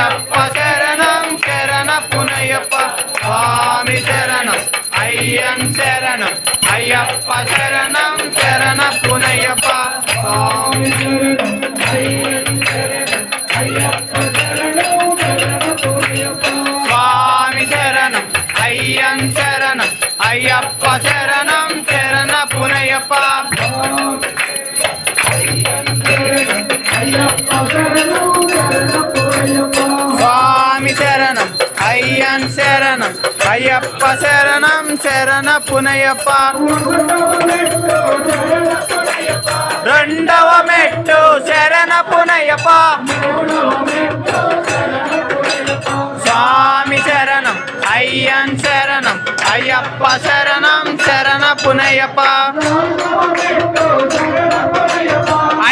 అయ్యప్ప శరణం శరణ పునయ్యప్ప స్వామి శరణం అయ్యన్ శరణం అయ్యప్ప శరణం శరణ పునయ్యప్ప స్వామి స్వామి శరణం అయ్యన్ శరణం అయ్యప్ప శరణం శరణ పునయ్యప్ప స్వామి శరణం అయ్యన్ శరణం అయ్యప్ప శరణం శరణ పునయ్యప్ప రెండవ మెట్టు శరణ పునయ్యప్ప స్వామి శరణం అయ్యన్ శరణం అయ్యప్ప శరణం శరణ పునయ్యప్ప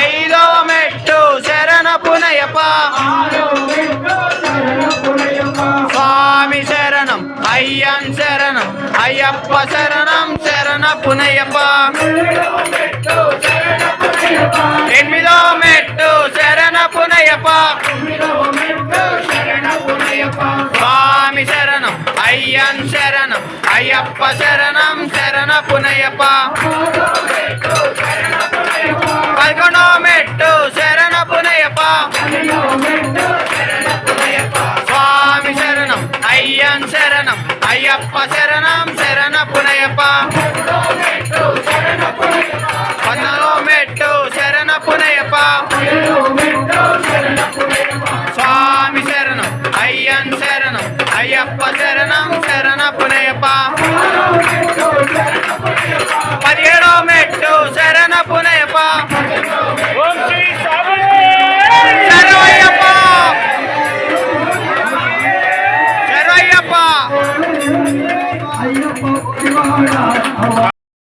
ఐదవ మెట్టు శరణ పునయ్యప్ప స్వామి శరణం అయ్యన్ శరణం అయ్యప్ప శరణం శరణ పునయ్యప్ప ఎనిమిదవ మెట్టు శరణ పునయ్యప్ప స్వామి శరణం అయ్యన్ శరణం అయ్యప్ప శరణం శరణ పునయ్యప్ప